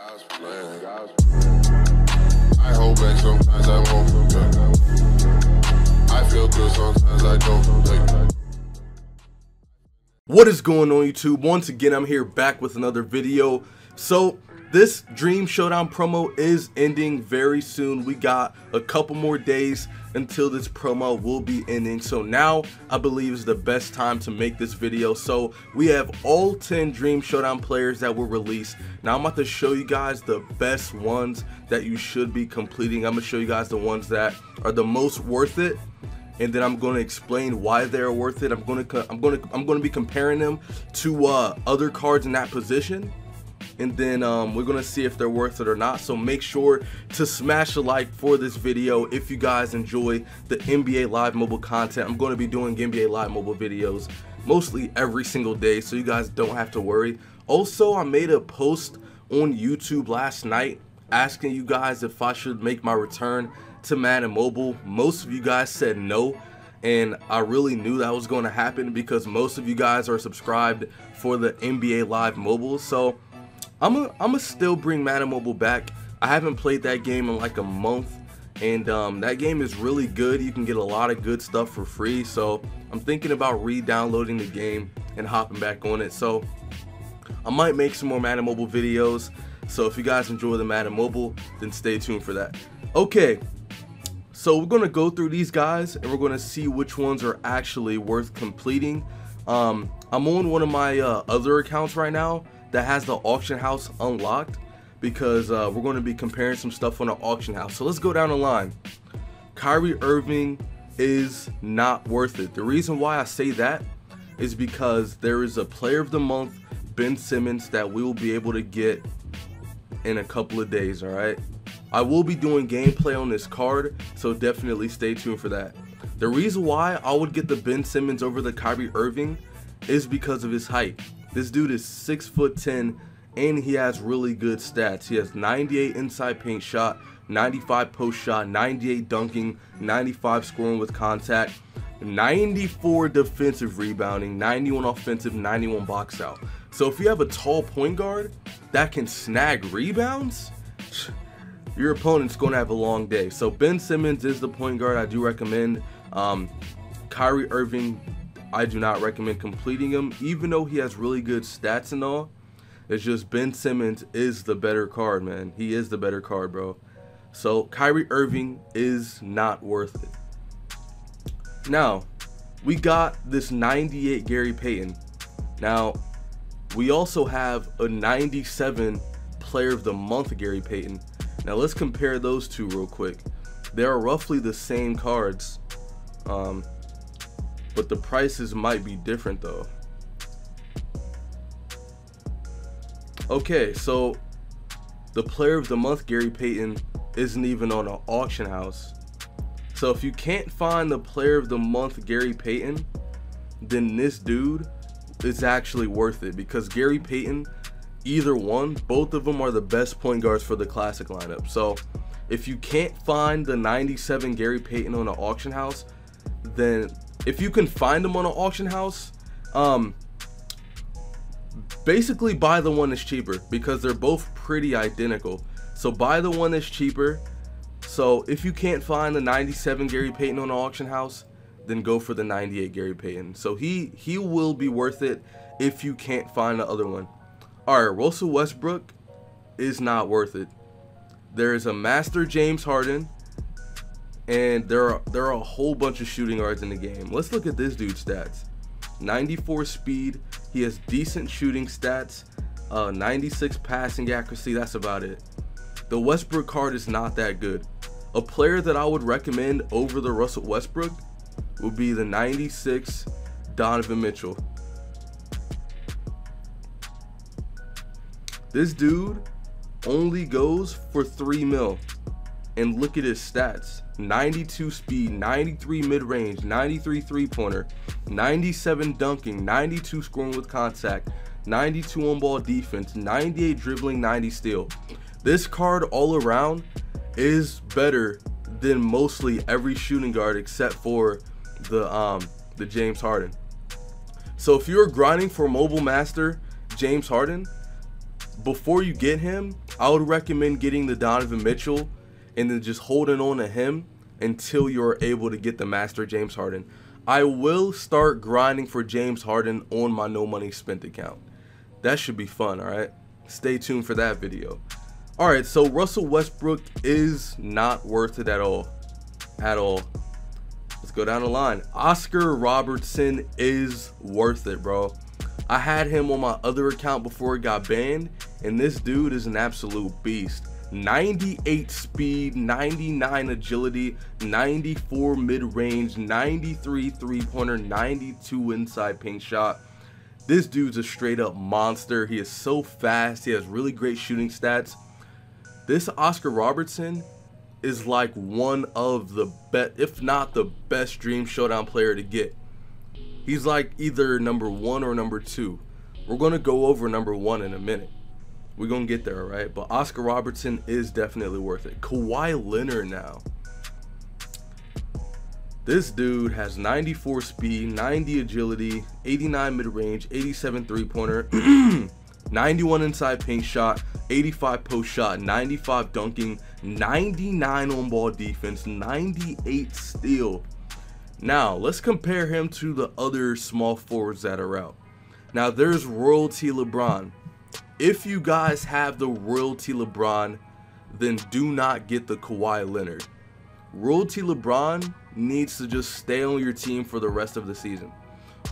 I hold back sometimes I won't. I feel good sometimes I don't. What is going on, YouTube? Once again, I'm here back with another video. So this Dream Showdown promo is ending very soon. We got a couple more days until this promo will be ending. So now I believe is the best time to make this video. So we have all 10 Dream Showdown players that were released. Now I'm about to show you guys the best ones that you should be completing. I'm gonna show you guys the ones that are the most worth it, and then I'm going to explain why they're worth it. I'm going to be comparing them to other cards in that position, and then we're going to see if they're worth it or not. So make sure to smash a like for this video if you guys enjoy the NBA Live mobile content. I'm going to be doing NBA Live mobile videos mostly every single day, so you guys don't have to worry. Also, I made a post on YouTube last night asking you guys if I should make my return to Madden Mobile. Most of you guys said no, and I really knew that was going to happen because most of you guys are subscribed for the NBA Live Mobile. So I'm gonna still bring Madden Mobile back. I haven't played that game in like a month, and that game is really good. You can get a lot of good stuff for free, so I'm thinking about re-downloading the game and hopping back on it. So I might make some more Madden Mobile videos. So if you guys enjoy the Madden Mobile, then stay tuned for that. Okay, so we're going to go through these guys and we're going to see which ones are actually worth completing. I'm on one of my other accounts right now that has the auction house unlocked because we're going to be comparing some stuff on the auction house. So let's go down the line. Kyrie Irving is not worth it. The reason why I say that is because there is a player of the month, Ben Simmons, that we will be able to get in a couple of days. All right, I will be doing gameplay on this card, so definitely stay tuned for that. The reason why I would get the Ben Simmons over the Kyrie Irving is because of his height. This dude is 6'10", and he has really good stats. He has 98 inside paint shot, 95 post shot, 98 dunking, 95 scoring with contact, 94 defensive rebounding, 91 offensive, 91 box out. So if you have a tall point guard that can snag rebounds, your opponent's going to have a long day. So Ben Simmons is the point guard I do recommend. Kyrie Irving, I do not recommend completing him, even though he has really good stats and all. It's just Ben Simmons is the better card, man. He is the better card, bro. So Kyrie Irving is not worth it. Now, we got this 98 Gary Payton. Now, we also have a 97 Player of the Month Gary Payton. Now let's compare those two real quick. They are roughly the same cards, but the prices might be different though. Okay, so the Player of the Month Gary Payton isn't even on an auction house. So if you can't find the Player of the Month Gary Payton, then this dude is actually worth it, because Gary Payton, either one, both of them are the best point guards for the classic lineup. So if you can't find the 97 Gary Payton on an auction house, then if you can find them on an auction house, basically buy the one that's cheaper, because they're both pretty identical. So buy the one that's cheaper. So if you can't find the 97 Gary Payton on an auction house, then go for the 98 Gary Payton. So he will be worth it if you can't find the other one. Alright, Russell Westbrook is not worth it. There is a Master James Harden, and there are a whole bunch of shooting guards in the game. Let's look at this dude's stats. 94 speed, he has decent shooting stats, 96 passing accuracy, that's about it. The Westbrook card is not that good. A player that I would recommend over the Russell Westbrook would be the 96 Donovan Mitchell. This dude only goes for 3 mil, and look at his stats. 92 speed, 93 mid-range, 93 three-pointer, 97 dunking, 92 scoring with contact, 92 on-ball defense, 98 dribbling, 90 steal. This card all around is better than mostly every shooting guard except for the James Harden. So if you're grinding for Mobile Master James Harden, before you get him, I would recommend getting the Donovan Mitchell and then just holding on to him until you're able to get the Master James Harden. I will start grinding for James Harden on my no money spent account. That should be fun, alright? Stay tuned for that video. Alright, so Russell Westbrook is not worth it at all. At all. Let's go down the line. Oscar Robertson is worth it, bro. I had him on my other account before it got banned, and this dude is an absolute beast. 98 speed, 99 agility, 94 mid-range, 93 three-pointer, 92 inside paint shot. This dude's a straight up monster. He is so fast. He has really great shooting stats. This Oscar Robertson is like one of the best, if not the best Dream Showdown player to get. He's like either number 1 or number 2. We're going to go over number 1 in a minute. We're going to get there, alright? But Oscar Robertson is definitely worth it. Kawhi Leonard now. This dude has 94 speed, 90 agility, 89 mid-range, 87 three-pointer, 91 inside paint shot, 85 post shot, 95 dunking, 99 on-ball defense, 98 steal. Now, let's compare him to the other small forwards that are out. Now, there's Royalty LeBron. If you guys have the Royalty LeBron, then do not get the Kawhi Leonard. Royalty LeBron needs to just stay on your team for the rest of the season.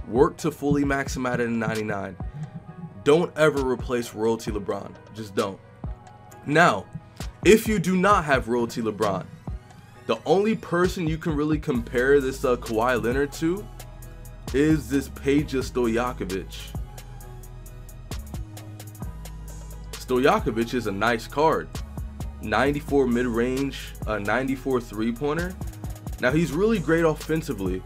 Work to fully max him out at a 99. Don't ever replace Royalty LeBron. Just don't. Now, if you do not have Royalty LeBron, the only person you can really compare this Kawhi Leonard to is this PEJA STOJAKOVIC. Stojakovic is a nice card. 94 mid-range, 94 three-pointer. Now he's really great offensively.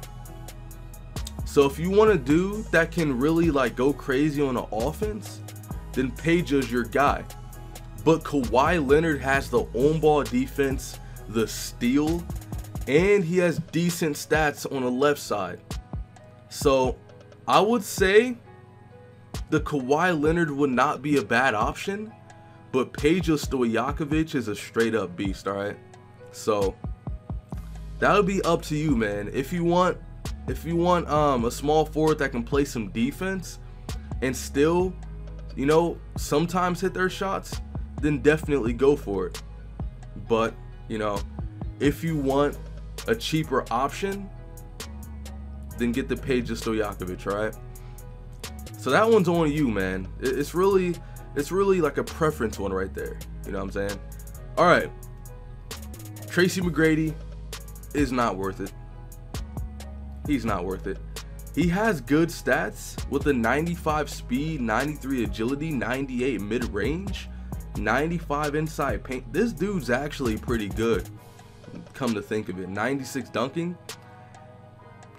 So if you want a dude that can really like go crazy on the offense, then PEJA's your guy. But Kawhi Leonard has the on-ball defense, the steal, and he has decent stats on the left side. So I would say the Kawhi Leonard would not be a bad option, but PEJA STOJAKOVIC is a straight up beast, alright? So that'll be up to you, man. If you want a small forward that can play some defense and still, you know, sometimes hit their shots, then definitely go for it. But, you know, if you want a cheaper option, then get the PEJA STOJAKOVIC, alright? So that one's on you, man. It's really like a preference one right there. You know what I'm saying? All right. Tracy McGrady is not worth it. He's not worth it. He has good stats with a 95 speed, 93 agility, 98 mid-range, 95 inside paint. This dude's actually pretty good, come to think of it. 96 dunking.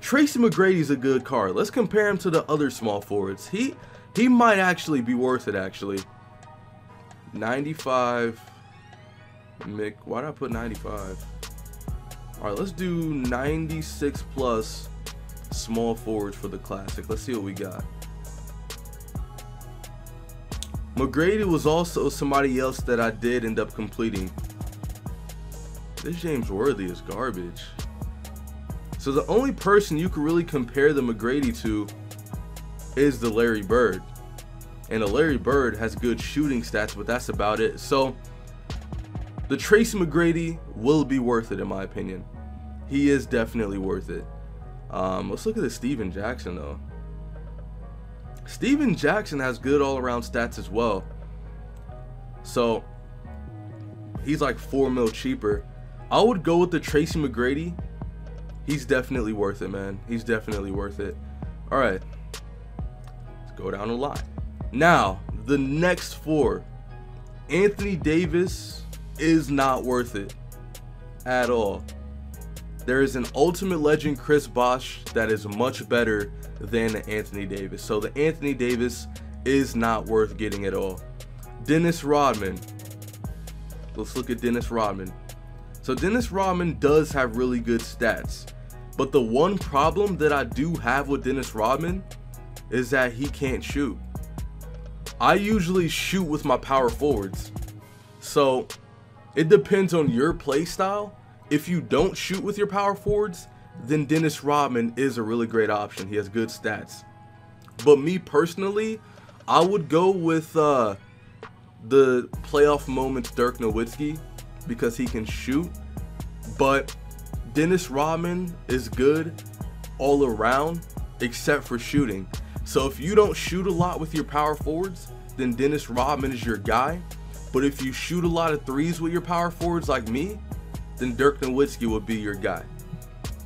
Tracy McGrady's a good card. Let's compare him to the other small forwards. He might actually be worth it, actually. 95. Why did I put 95? All right, let's do 96 plus small forwards for the classic. Let's see what we got. McGrady was also somebody else that I did end up completing. This James Worthy is garbage. So the only person you can really compare the McGrady to is the Larry Bird. And the Larry Bird has good shooting stats, but that's about it. So the Tracy McGrady will be worth it in my opinion. He is definitely worth it. Let's look at the Steven Jackson though. Steven Jackson has good all-around stats as well. So he's like 4 mil cheaper. I would go with the Tracy McGrady. He's definitely worth it, man. He's definitely worth it. All right, let's go down the line. Now, the next 4. Anthony Davis is not worth it at all. There is an Ultimate Legend Chris Bosh that is much better than Anthony Davis. So the Anthony Davis is not worth getting at all. Dennis Rodman. Let's look at Dennis Rodman. So Dennis Rodman does have really good stats. But the one problem that I do have with Dennis Rodman is that he can't shoot. I usually shoot with my power forwards. So it depends on your play style. If you don't shoot with your power forwards, then Dennis Rodman is a really great option. He has good stats. But me personally, I would go with the playoff moments Dirk Nowitzki because he can shoot. But Dennis Rodman is good all around except for shooting. So if you don't shoot a lot with your power forwards, then Dennis Rodman is your guy. But if you shoot a lot of threes with your power forwards like me, then Dirk Nowitzki would be your guy.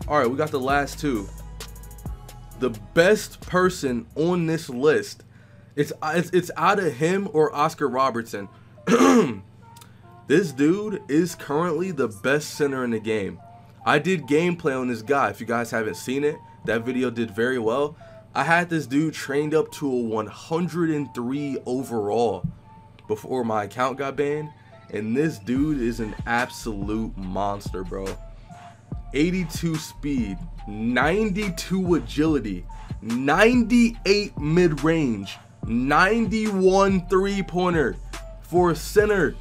All right, we got the last two. The best person on this list, it's out of him or Oscar Robertson. This dude is currently the best center in the game. I did gameplay on this guy. If you guys haven't seen it, that video did very well. I had this dude trained up to a 103 overall before my account got banned. And this dude is an absolute monster, bro. 82 speed, 92 agility, 98 mid-range, 91 three-pointer for a center,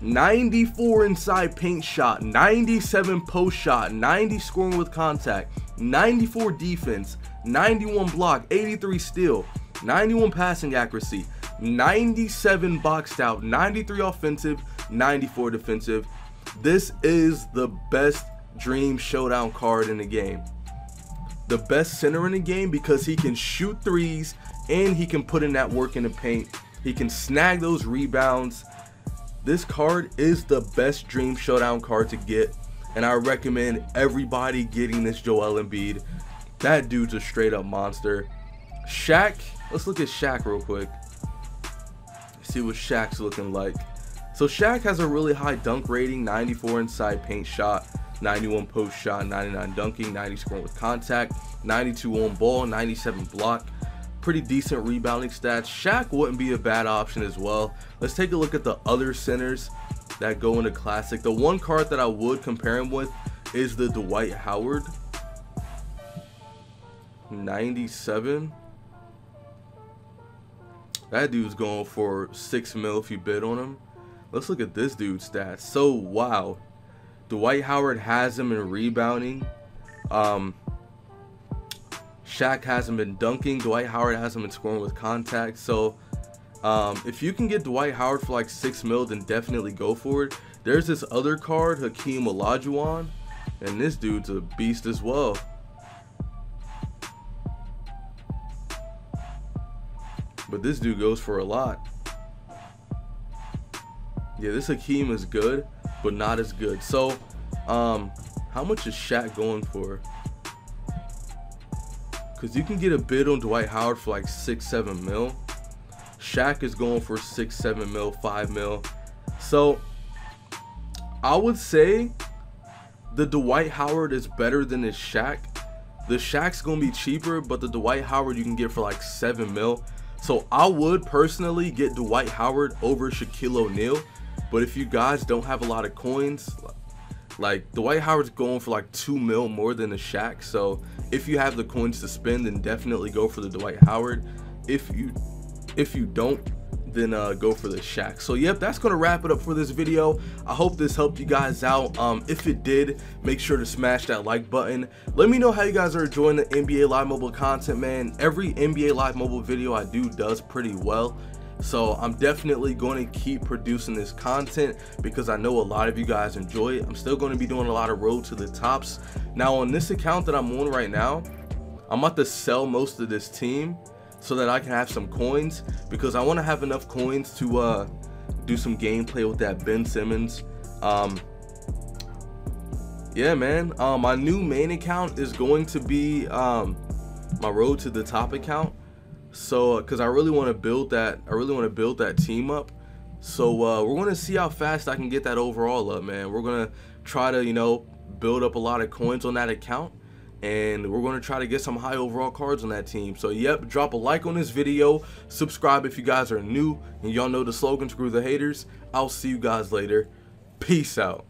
94 inside paint shot, 97 post shot, 90 scoring with contact, 94 defense, 91 block, 83 steal, 91 passing accuracy, 97 boxed out, 93 offensive, 94 defensive. This is the best Dream Showdown card in the game. The best center in the game because he can shoot threes and he can put in that work in the paint. He can snag those rebounds. This card is the best Dream Showdown card to get, and I recommend everybody getting this Joel Embiid. That dude's a straight up monster. Shaq, let's look at Shaq real quick. See what Shaq's looking like. So Shaq has a really high dunk rating, 94 inside paint shot, 91 post shot, 99 dunking, 90 scoring with contact, 92 on ball, 97 block. Pretty decent rebounding stats. Shaq wouldn't be a bad option as well. Let's take a look at the other centers that go into Classic. The one card that I would compare him with is the Dwight Howard. 97. That dude's going for 6 mil if you bid on him. Let's look at this dude's stats. So, wow. Dwight Howard has him in rebounding. Shaq has him in dunking. Dwight Howard has him in scoring with contact. So, if you can get Dwight Howard for like 6 mil, then definitely go for it. There's this other card, Hakeem Olajuwon, and this dude's a beast as well. But this dude goes for a lot. Yeah, this Hakeem is good, but not as good. So, how much is Shaq going for? Because you can get a bid on Dwight Howard for like 6-7 mil. Shaq is going for 6-7 mil, 5 mil. So, I would say the Dwight Howard is better than his Shaq. The Shaq's going to be cheaper, but the Dwight Howard you can get for like 7 mil. So, I would personally get Dwight Howard over Shaquille O'Neal. But if you guys don't have a lot of coins, like Dwight Howard's going for like 2 mil more than the Shaq. So if you have the coins to spend, then definitely go for the Dwight Howard. If you don't, then go for the Shaq. So yep, that's gonna wrap it up for this video. I hope this helped you guys out. If it did, make sure to smash that like button. Let me know how you guys are enjoying the NBA Live Mobile content, man. Every NBA Live Mobile video I do does pretty well. So I'm definitely going to keep producing this content because I know a lot of you guys enjoy it. I'm still going to be doing a lot of road to the tops. Now on this account that I'm on right now, I'm about to sell most of this team so that I can have some coins, because I want to have enough coins to do some gameplay with that Ben Simmons. Yeah, man, my new main account is going to be my road to the top account. So, because I really want to build that team up. So we're going to see how fast I can get that overall up, man. We're going to try to, you know, build up a lot of coins on that account, and we're going to try to get some high overall cards on that team. So yep, drop a like on this video, subscribe if you guys are new, and y'all know the slogan, screw the haters. I'll see you guys later. Peace out.